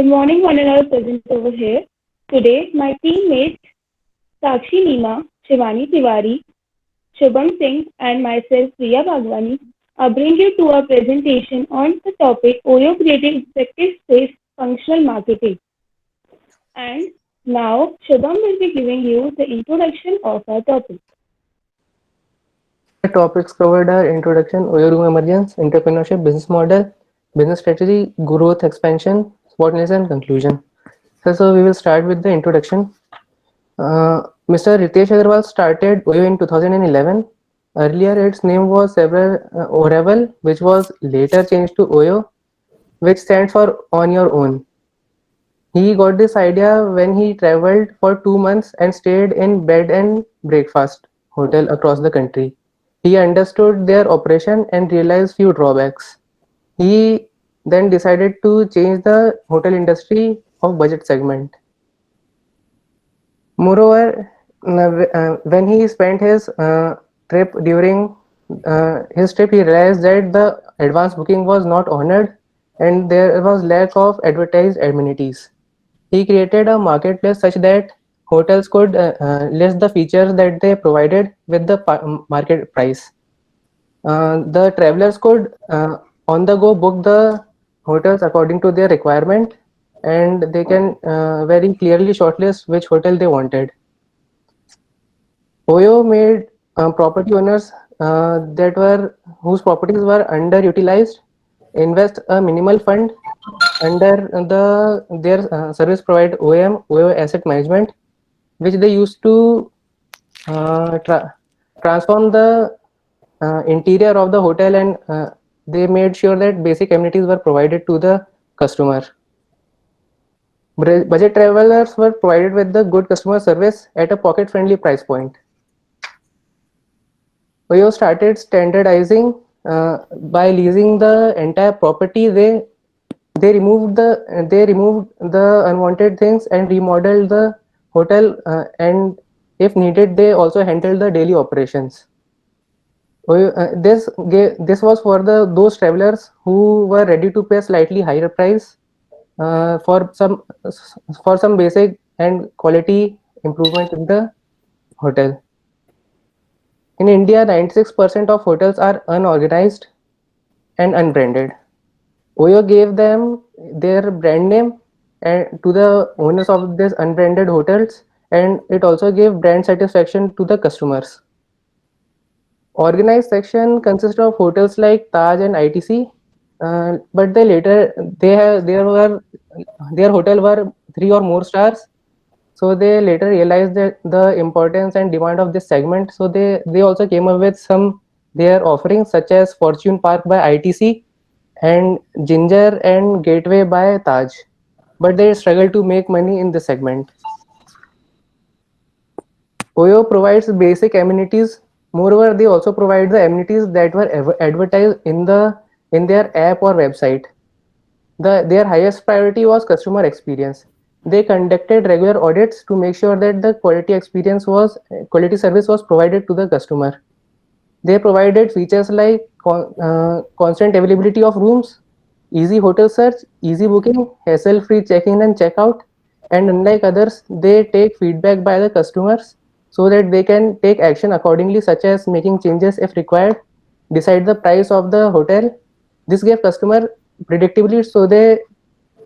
Good morning, one and all present over here. Today, my teammates Sakshi Neema, Shivani Tiwari, Shubham Singh, and myself, Priya Bhagwani, bring you to a presentation on the topic OYO creating effective space functional marketing. And now, Shubham will be giving you the introduction of our topic. The topics covered are introduction, OYO room emergence, entrepreneurship, business model, business strategy, growth expansion, SWOT analysis, and conclusion. So we will start with the introduction. Mr. Ritesh Agarwal started OYO in 2011. Earlier, its name was several Oravel, which was later changed to OYO, which stands for On Your Own. He got this idea when he traveled for 2 months and stayed in bed and breakfast hotel across the country. He understood their operation and realized few drawbacks. He then decided to change the hotel industry of budget segment. Moreover, when he spent his trip during his trip, he realized that the advance booking was not honored and there was lack of advertised amenities. He created a marketplace such that hotels could list the features that they provided with the market price. The travelers could on the go book the hotels according to their requirement, and they can very clearly shortlist which hotel they wanted. OYO made property owners that were whose properties were underutilized invest a minimal fund under their service provider OYO Asset Management, which they used to transform the interior of the hotel, and they made sure that basic amenities were provided to the customer. Budget travelers were provided with the good customer service at a pocket-friendly price point. OYO started standardizing by leasing the entire property. They removed the unwanted things and remodeled the hotel, and if needed, they also handled the daily operations. This was for the those travelers who were ready to pay slightly higher price for some basic and quality improvement in the hotel. In India, 96% of hotels are unorganized and unbranded. OYO gave them their brand name and to the owners of these unbranded hotels, and it also gave brand satisfaction to the customers. Organized section consists of hotels like Taj and ITC, but they later they have there were their hotel were 3 or more stars. So they later realized that the importance and demand of this segment. So they also came up with some their offerings such as Fortune Park by ITC and Ginger and Gateway by Taj, but they struggle to make money in this segment. OYO provides basic amenities. Moreover, they also provide the amenities that were advertised in their app or website. Their highest priority was customer experience. They conducted regular audits to make sure that the quality service was provided to the customer. They provided features like constant availability of rooms, easy hotel search, easy booking, hassle-free check-in and check-out, and unlike others, they take feedback by the customers so that they can take action accordingly, such as making changes if required, decide the price of the hotel. This gave customer predictability, so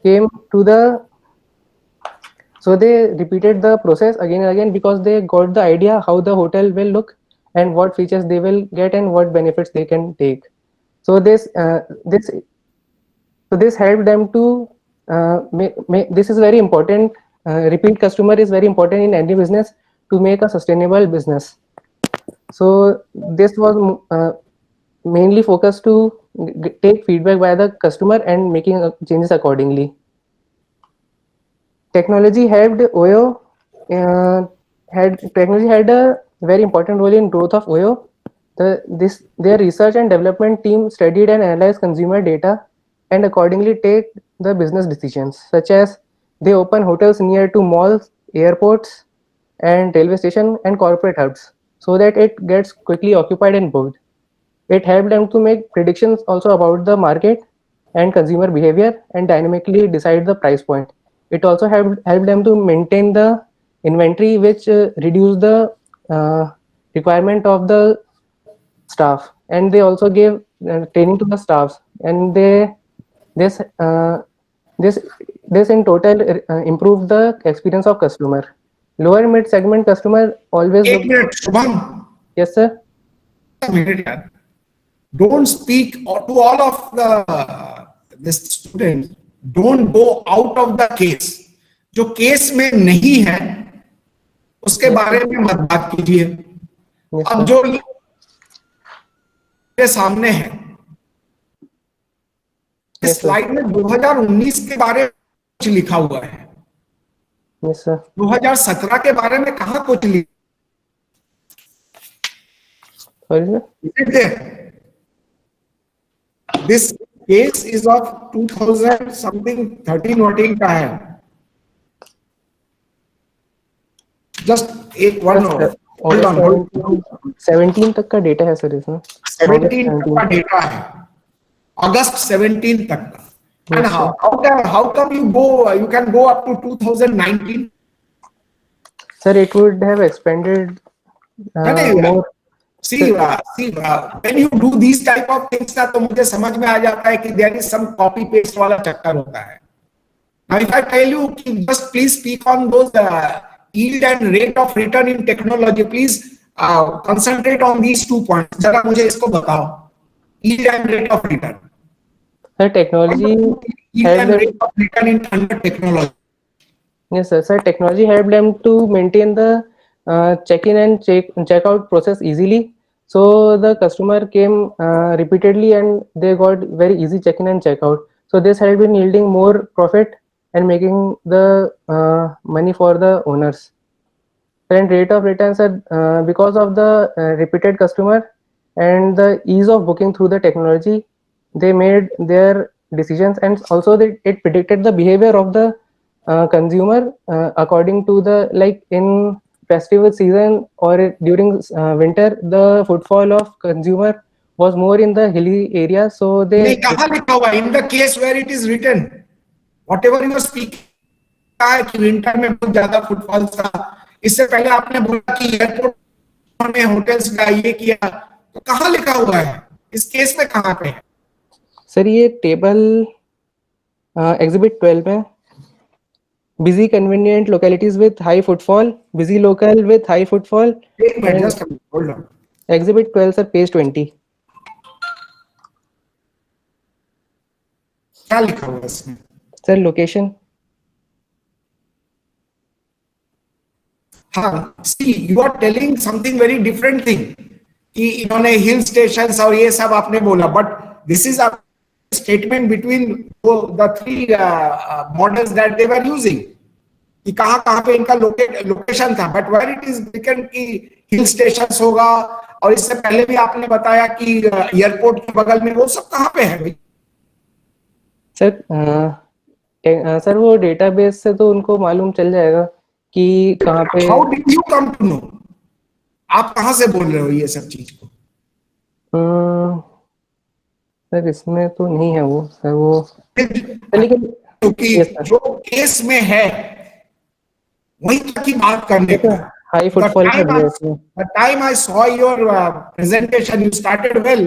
came to the they repeated the process again and again because they got the idea how the hotel will look and what features they will get and what benefits they can take. So this helped them to this is very important. Repeat customer is very important in any business to make a sustainable business. So this was mainly focused to take feedback by the customer and making changes accordingly. Technology helped OYO. Technology had a very important role in growth of OYO. Their research and development team studied and analyzed consumer data and accordingly take the business decisions, such as they open hotels near to malls, airports, and railway station and corporate hubs, so that it gets quickly occupied and booked. It helped them to make predictions also about the market and consumer behavior and dynamically decide the price point. It also helped them to maintain the inventory, which reduced the requirement of the staff, and they also gave training to the staffs, and this uh, this this in total improved the experience of customer. Lower mid segment customer always एक look. Minute Shubham, Yes, sir. Minute यार, don't speak to all of the students, don't go out of the case. जो case में नहीं है उसके बारे में मत बात कीजिए. Yes, अब sir. जो मेरे सामने है इस Yes, sir. स्लाइड में 2019 के बारे में कुछ लिखा हुआ है. Yes, sir. 2017 के बारे में कहां कुछ लिखा Sorry, sir. है? This case is of 2000 something 13 14 का है. Just एक one hold on, hold on. 17 तक का डेटा है सर इसमें. 17 तक का डेटा है, अगस्त 17 तक का. And how come you can go up to 2019? Sir, it would have expanded more. See, when you do these type of things ना, तो मुझे समझ में आ जाता है कि there is some copy paste वाला चक्कर होता है. Now if I tell you कि just please speak on those yield and rate of return in technology, please concentrate on these 2 points. जरा मुझे इसको बताओ, yield and rate of return. Sir, technology Yield and rate of return in under technology. Yes, sir. Sir, technology helped them to maintain the check-in and check-out process easily. So the customer came repeatedly, and they got very easy check-in and check-out. So this helped in yielding more profit and making the money for the owners. And rate of returns are because of the repeated customer and the ease of booking through the technology, they made their decisions, and also it predicted the behavior of the consumer according to the, like in festival season or during winter, the footfall of consumer was more in the hilly area, so they. नहीं, कहाँ लिखा हुआ है? In the case where it is written, whatever you are speaking, कहा है कि winter में बहुत ज्यादा फुटफॉल था. इससे पहले आपने बोला कि एयरपोर्ट में होटल्स का ये किया, तो कहाँ लिखा हुआ है इस केस में? कहाँ पे है सर ये टेबल एग्जिबिट 12 में, busy convenient localities with high footfall, busy local with high footfall. एक minute, just hold on. Exhibit 12 sir, page 20. क्या लिखा हुआ है इसमें? Sir, location. हाँ, see, you are telling something very different thing कि इन्होंने हिल स्टेशंस और ये सब आपने बोला, but this is a statement between the three models that they were using कि कहाँ कहाँ पे इनका लोकेशन था, बट वेयर इट इज बिकन कि हिल स्टेशंस होगा. और इससे पहले भी आपने बताया कि एयरपोर्ट के बगल में, वो सब कहाँ पे है भाई? सर सर वो डेटाबेस से तो उनको मालूम चल जाएगा कि कहाँ पे. How did you come to know? आप कहाँ से बोल रहे हो ये सब चीज को? सर इसमें तो नहीं है वो सर, वो लेकिन क्योंकि जो केस में है वही तक की बात करने का. हाई फुटफॉल का दिया इसमें. The time I saw your presentation, you started well,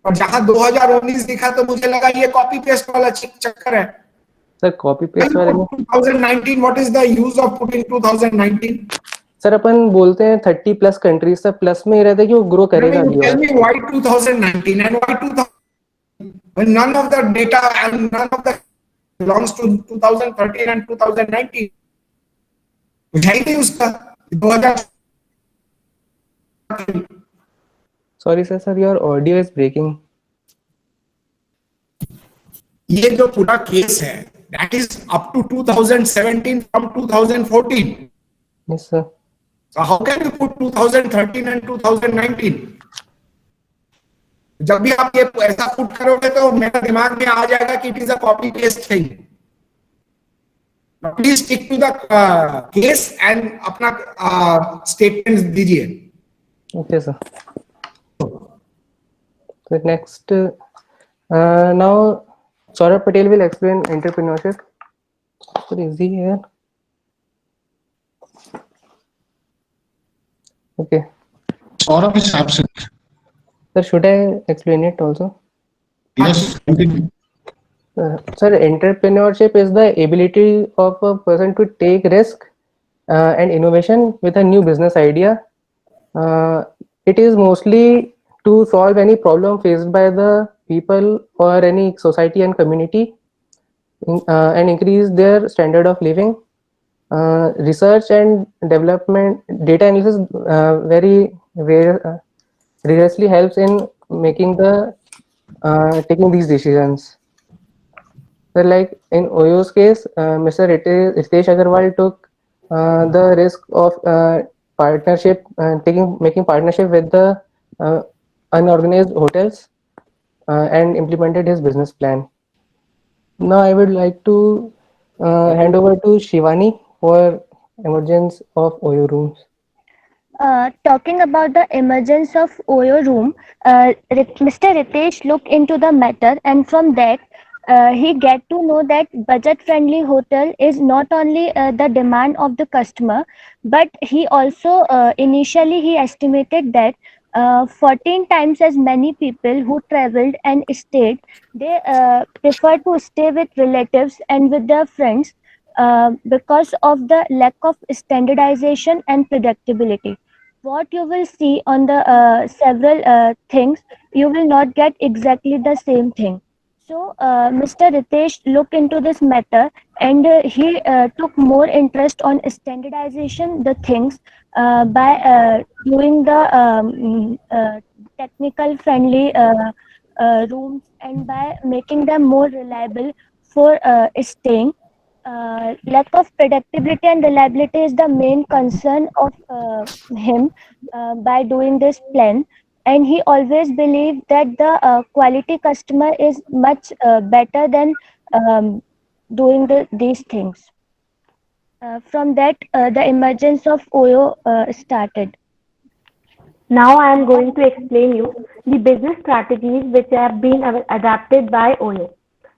और जहां 2019 दिखा तो मुझे लगा ये कॉपी पेस्ट वाला चक्कर है. सर कॉपी पेस्ट वाले में 2019, what is the use of putting 2019? Sir अपन बोलते हैं 30+ कंट्रीज, सर प्लस में ही रहता है कि वो ग्रो करेगा. Tell me why 2019 and why 2000 when none of the data and none of the belongs to 2013 and 2019. बुझाई नहीं उसका 2000. Sorry sir, sir your audio is breaking. ये जो पूरा केस है that is up to 2017 from 2014. Yes sir. So how can you put 2013 and 2019? जब भी आप ये ऐसा पुट करोगे तो मेरे दिमाग में आ जाएगा कि it is a copy paste thing. Please stick to the case and अपना स्टेटमेंट दीजिए. Okay sir. So next, now Saurabh Patel will explain entrepreneurship. So is he here? Okay. Saurabh is absent. Sir, should I explain it also? Yes, continue. Sir, entrepreneurship is the ability of a person to take risk and innovation with a new business idea. It is mostly to solve any problem faced by the people or any society and community and increase their standard of living. Research and development, data analysis rigorously helps in making taking these decisions. So like in Oyo's case, Mr. Ritesh Agarwal took the risk of partnership, making partnership with the uh, unorganized hotels and implemented his business plan. Now I would like to hand over to Shivani for emergence of Oyo rooms. Talking about the emergence of Oyo room, Mr. Ritesh looked into the matter, and from that, he get to know that budget-friendly hotel is not only the demand of the customer, but he also initially he estimated that 14 times as many people who traveled and stayed, they prefer to stay with relatives and with their friends because of the lack of standardization and predictability. What you will see on the several things, you will not get exactly the same thing. So Mr. Ritesh looked into this matter, and he took more interest on standardization the things by doing the technical friendly rooms, and by making them more reliable for staying. Lack of predictability and reliability is the main concern of him by doing this plan, and he always believed that the quality customer is much better than doing these things. From that, the emergence of Oyo started. Now I am going to explain you the business strategies which have been adapted by OYO.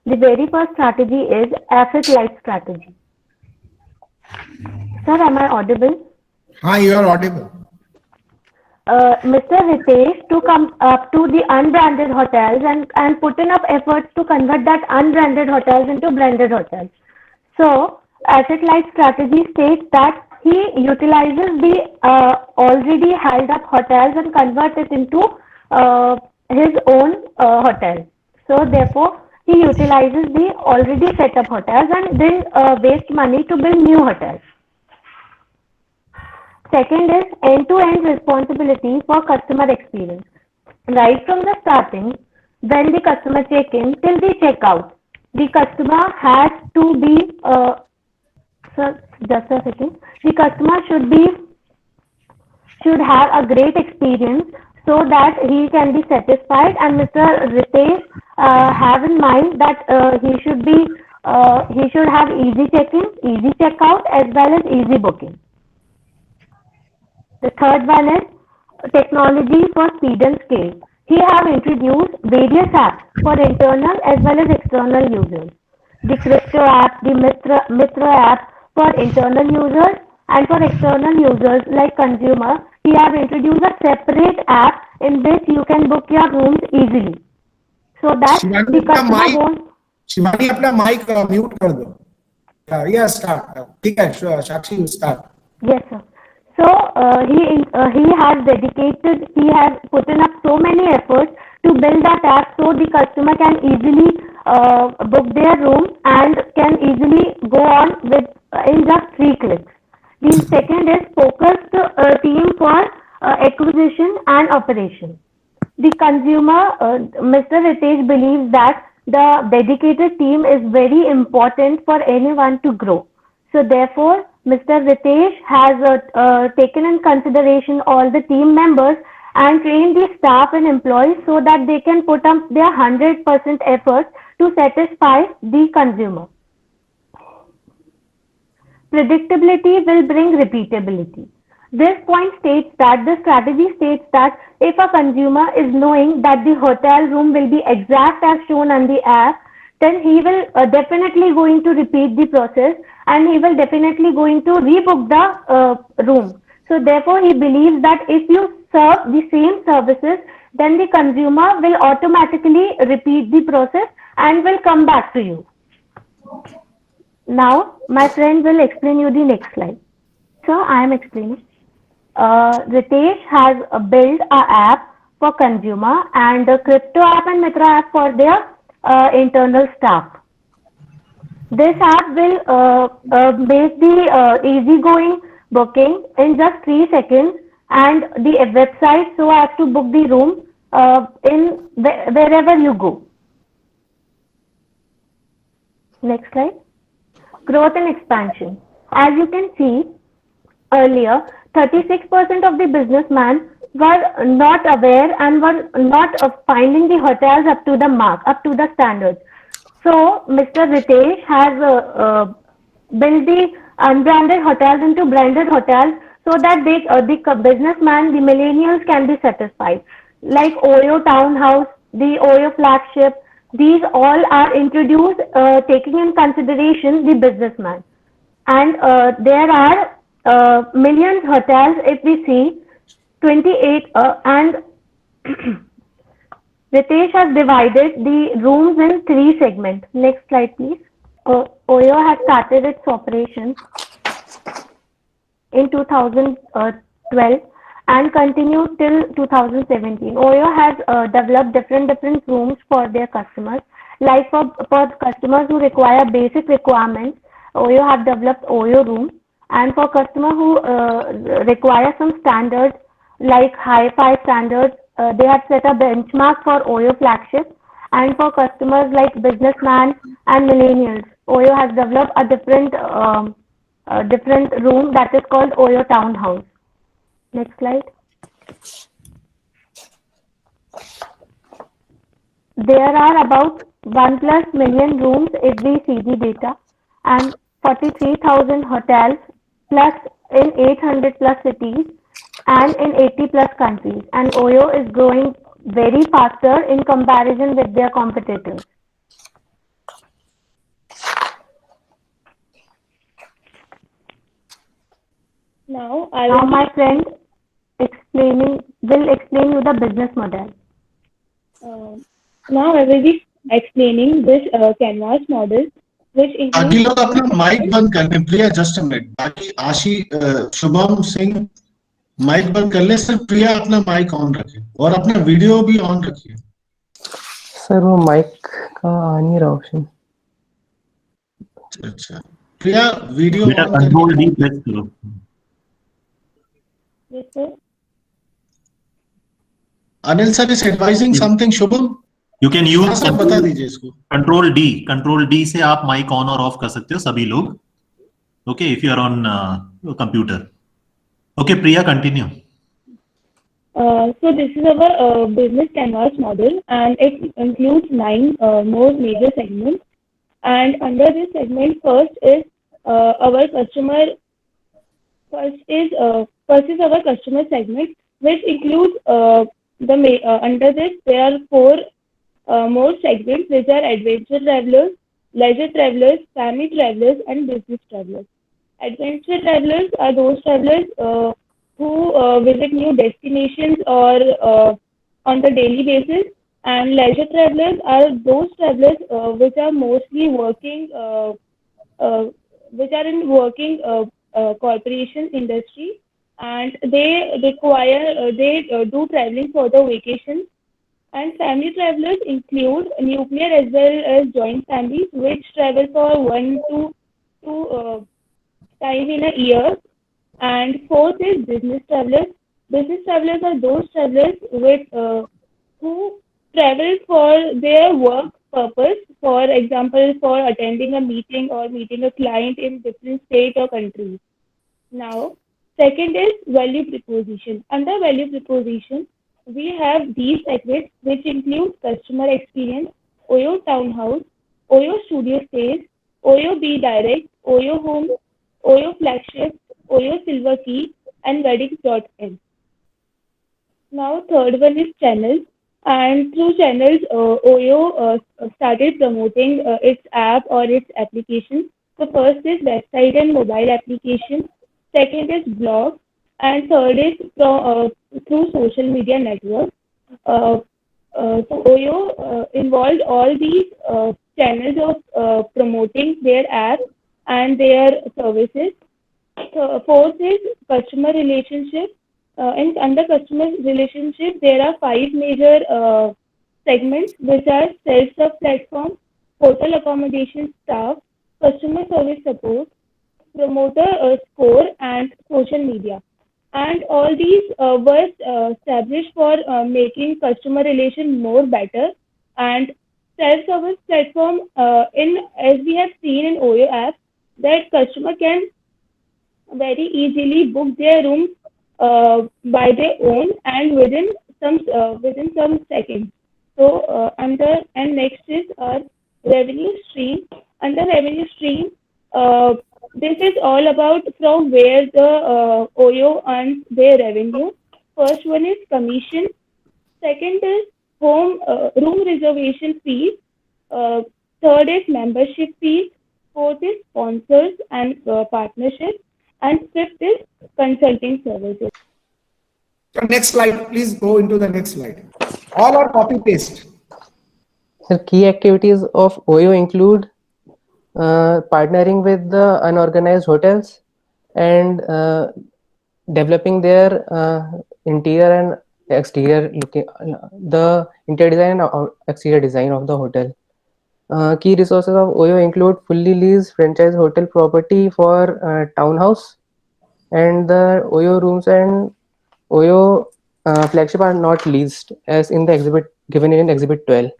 The very first strategy is asset light strategy. Sir, am I audible? Hi, you are audible. Mr. Ritesh to come up to the unbranded hotels and put enough efforts to convert that unbranded hotels into branded hotels. So, asset light strategy states that he utilizes the already held up hotels and converts it into his own hotel. So, therefore, he utilizes the already set up hotels and then waste money to build new hotels. Second is end-to-end responsibility for customer experience. Right from the starting, when the customer check-in till the check-out, the customer has to be, sir, just a second, the customer should have a great experience so that he can be satisfied, and Mr. Ritesh have in mind that he should have easy check-in, easy check-out as well as easy booking. The third one is technology for speed and scale. He have introduced various apps for internal as well as external users. The Crypto app, the Mitra app for internal users, and for external users like consumer, he have introduced a separate app in which you can book your rooms easily. So that the customer won't. Shivani अपना mic mute कर दो. Yeah, start. ठीक है, साक्षी, you start. Yes, sir. So he has put in up so many efforts to build that app so the customer can easily book their room and can easily go on with in just 3 clicks. The second is focused team for acquisition and operation. The consumer, Mr. Ritesh believes that the dedicated team is very important for anyone to grow. So therefore, Mr. Ritesh has taken in consideration all the team members and trained the staff and employees so that they can put up their 100% efforts to satisfy the consumer. Predictability will bring repeatability. This point states that the strategy states that if a consumer is knowing that the hotel room will be exact as shown on the app, then he will definitely going to repeat the process, and he will definitely going to rebook the room. So therefore he believes that if you serve the same services, then the consumer will automatically repeat the process and will come back to you. Now my friend will explain you the next slide. So I am explaining. Ritesh has built a app for consumer and a crypto app and Mitra app for their internal staff. This app will make the easygoing booking in just 3 seconds, and the website so as to book the room in wherever you go. Next slide. Growth and expansion. As you can see, earlier, 36% of the businessmen were not aware and were not finding the hotels up to the mark, up to the standards. So, Mr. Ritesh has built the unbranded hotels into branded hotels so that the businessman, the millennials can be satisfied. Like Oyo Townhouse, the Oyo Flagship, these all are introduced taking in consideration the businessman. And there are millions hotels if we see 28 and Ritesh has divided the rooms in 3 segments. Next slide, please. Oyo has started its operations in 2012 and continued till 2017. Oyo has developed different rooms for their customers. Like for customers who require basic requirements, Oyo have developed Oyo room, and for customers who require some standards like hi-fi standards, they have set a benchmark for Oyo flagship. And for customers like businessmen and millennials, Oyo has developed a different room that is called Oyo Townhouse. Next slide. There are about 1+ million rooms if we see the data, and 43,000 hotels plus in 800+ cities and in 80+ countries. And Oyo is growing very faster in comparison with their competitors. Now my friend will explain you the business model. Now I will be explaining this canvas model, which बाकी includes लोग अपना mic बंद कर लें प्रिया just a minute बाकी Shubham Singh mic बंद कर ले सिर्फ प्रिया अपना माइक ऑन रखे और अपना वीडियो भी ऑन रखिए सर वो माइक का आ नहीं रहा ऑप्शन अच्छा प्रिया वीडियो बेटा ऑन कंट्रोल डी करके प्रेस करो yes, sir. Anil sir is advising something Shubham you can use सब बता दीजिए इसको कंट्रोल डी से आप माइक ऑन और ऑफ कर सकते हो सभी लोग okay if you are on computer okay Priya continue So this is our business canvas model, and it includes 9 more major segments. And under this segment, first is our customer. First is our customer segment, which includes under this there are 4 more segments, which are adventure travelers, leisure travelers, family travelers, and business travelers. Adventure travelers are those travelers who visit new destinations or on the daily basis, and leisure travelers are those travelers which are mostly working, which are in working corporation industry, and they require do traveling for the vacations. And family travelers include nuclear as well as joint families, which travel for 1 to 2 time in a year. And fourth is business travelers. Business travelers are those travelers who travel for their work purpose, for example, for attending a meeting or meeting a client in different state or countries. Now, second is value proposition. Under value proposition, we have these segments which include customer experience, Oyo Townhouse, Oyo Studio Stays, Oyo Be Direct, Oyo Home, Oyo Flagship, Oyo Silver Key, and Weddings.in. Now, third one is channels. And through channels, Oyo started promoting its app or its application. The first is website and mobile application. Second is blog, and third is through social media networks. Uh, so Oyo involved all these channels of promoting their app and their services. So fourth is customer relationship. In under customer relationship, there are five major segments, which are self-serve platform, hotel accommodation staff, customer service support, promoter score, and social media. And all these were established for making customer relation more better. And self-service platform, in as we have seen in Oyo app, that customer can very easily book their rooms by their own and within some seconds. So under and next is our revenue stream. Under revenue stream, uh, this is all about from where the Oyo earns their revenue. First one is commission. Second is room reservation fees. Uh, Third is membership fees. Fourth is sponsors and partnerships. And fifth is consulting services. So next slide, please go into the next slide. All are copy paste. So key activities of Oyo include partnering with the unorganized hotels and developing their interior and exterior looking the interior design and exterior design of the hotel. Key resources of Oyo include fully leased franchise hotel property for townhouse, and the Oyo rooms and Oyo flagship are not leased as in the exhibit given in exhibit 12.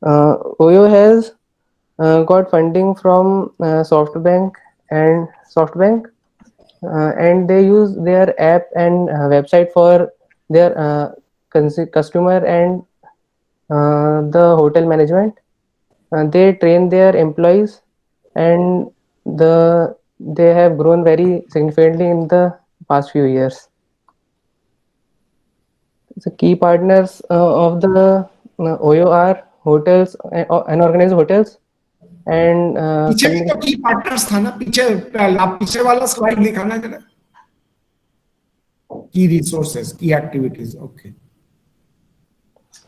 Oyo has got funding from and they use their app and website for their customer and the hotel management. They train their employees, and they have grown very significantly in the past few years. The key partners of the Oyo are hotels, unorganized hotels, and पीछे भी तो की partners था ना, पीछे वाला slide दिखाना जरा. की resources, की activities. Okay.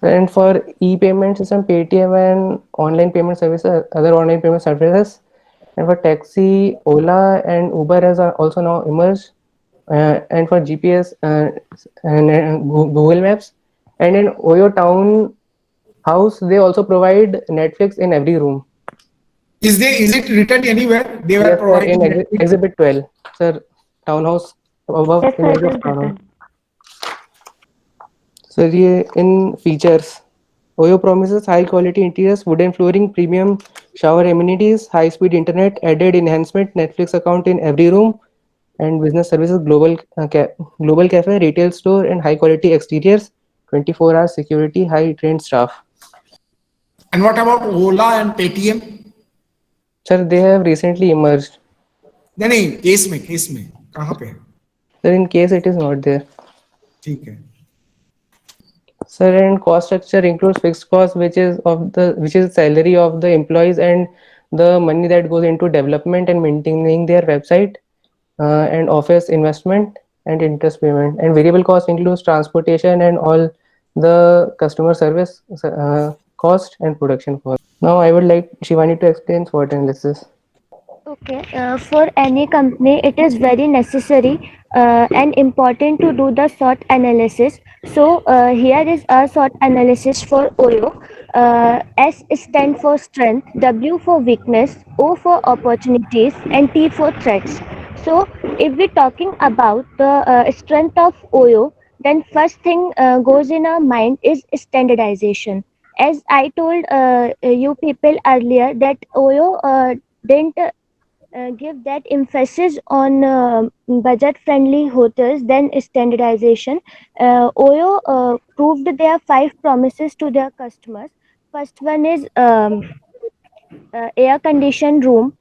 and for e-payment system, Paytm and online payment services, other online payment services, and for taxi, Ola and Uber has also now emerged, and for GPS and Google Maps, and in Oyo Town House they also provide Netflix in every room. Is it written anywhere? They were Yes, sir, providing in Netflix. exhibit 12, sir. Townhouse above Yes, sir, image it of is townhouse. written. So in features, Oyo promises high quality interiors, wooden flooring, premium shower amenities, high speed internet, added enhancement, Netflix account in every room, and business services, global cafe, retail store, and high quality exteriors, 24-hour security, high trained staff. And what about Ola and Paytm? Sir, they have recently emerged. नहीं, case में कहाँ पे? Sir, in case it is not there. ठीक है. Sir, and cost structure includes fixed cost, which is salary of the employees and the money that goes into development and maintaining their website, and office investment and interest payment. And variable cost includes transportation and all the customer service cost and production cost. Now I would like Shivani to explain SWOT analysis. Okay, for any company, it is very necessary and important to do the SWOT analysis. So, here is a SWOT analysis for OYO. S stand for strength, W for weakness, O for opportunities, and T for threats. So, if we're talking about the strength of OYO, then first thing goes in our mind is standardization. As I told you people earlier, that OYO didn't give that emphasis on budget friendly hotels than standardization. Oyo proved their five promises to their customers. First one is air conditioned room,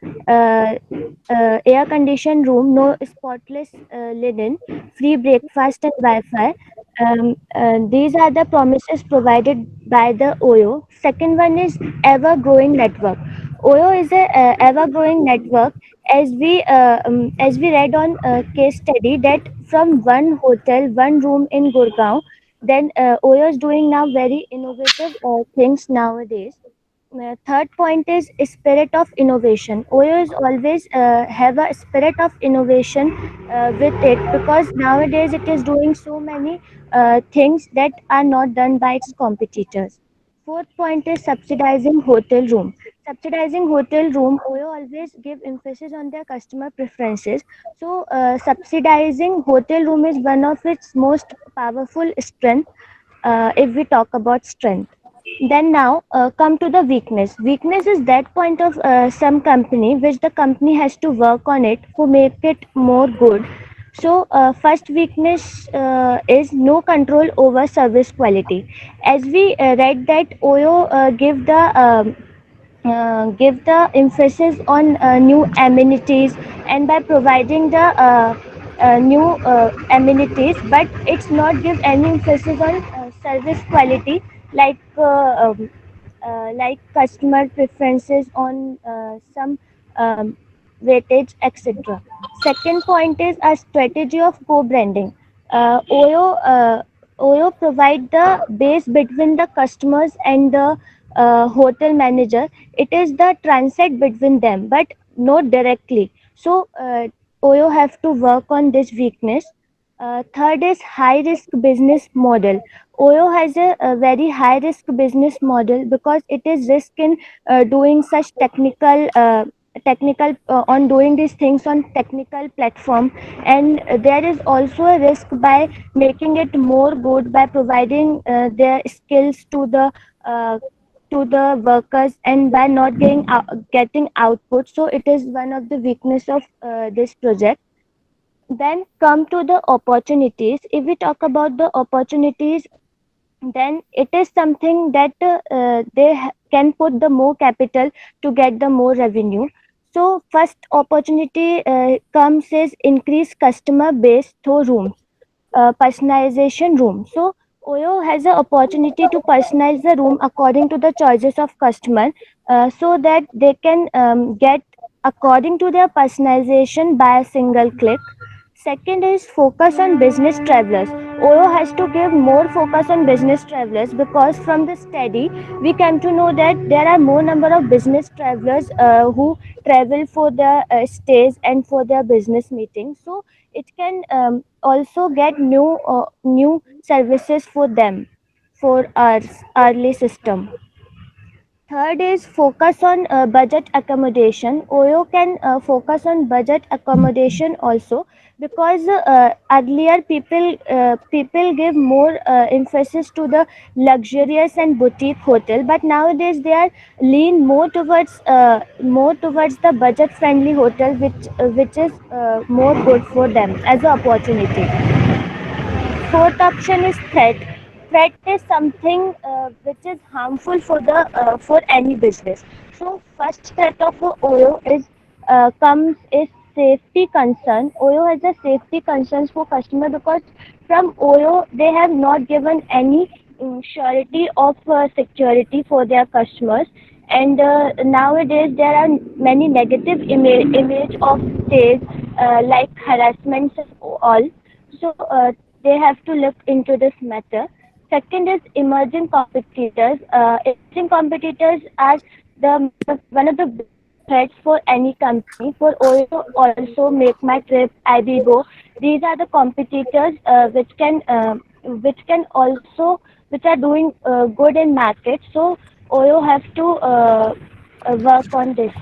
no spotless linen, free breakfast and Wi-Fi. These are the promises provided by the OYO. Second one is ever-growing network. OYO is a ever-growing network. As we read on a case study that from one hotel, one room in Gurgaon, then OYO is doing now very innovative things nowadays. Third point is spirit of innovation. OYO is always have a spirit of innovation with it, because nowadays it is doing so many things that are not done by its competitors. Fourth point is subsidizing hotel room. Subsidizing hotel room, OYO always give emphasis on their customer preferences. So subsidizing hotel room is one of its most powerful strength, if we talk about strength. Then now come to the weakness. Weakness is that point of some company which the company has to work on it to make it more good. So first weakness is no control over service quality. As we read that OYO give the emphasis on new amenities, and by providing the new amenities, but it's not give any emphasis on service quality, like like customer preferences on some weightage, etc. Second point is a strategy of co-branding. OYO provide the base between the customers and the hotel manager. It is the transact between them, but not directly. So OYO have to work on this weakness. Third is high risk business model. OYO has a very high risk business model because it is risk in doing such technical on doing these things on technical platform, and there is also a risk by making it more good by providing their skills to the workers, and by not getting output. So it is one of the weakness of this project. Then come to the opportunities. If we talk about the opportunities, then it is something that can put the more capital to get the more revenue. So first opportunity comes is increase customer base through rooms, personalization room. So OYO has an opportunity to personalize the room according to the choices of customer, so that they can get according to their personalization by a single click. Second is focus on business travelers. OYO has to give more focus on business travelers, because from the study we came to know that there are more number of business travelers who travel for their stays and for their business meetings. So it can also get new services for them for our early system. Third is focus on budget accommodation. OYO can focus on budget accommodation also, because earlier people give more emphasis to the luxurious and boutique hotel, but nowadays they are lean more towards the budget friendly hotel, which is more good for them as an opportunity. Fourth option is threat. Threat is something which is harmful for any business. So first threat of OYO comes is safety concern. OYO has a safety concerns for customer, because from OYO they have not given any surety of security for their customers, and nowadays there are many negative image of stays, like harassments and all. So they have to look into this matter. Second is emerging competitors. Emerging competitors are the one of the big threats for any company. For OYO also, Make My Trip, IBGO. These are the competitors which are doing good in market. So OYO have to work on this.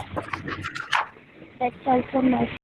That's all from my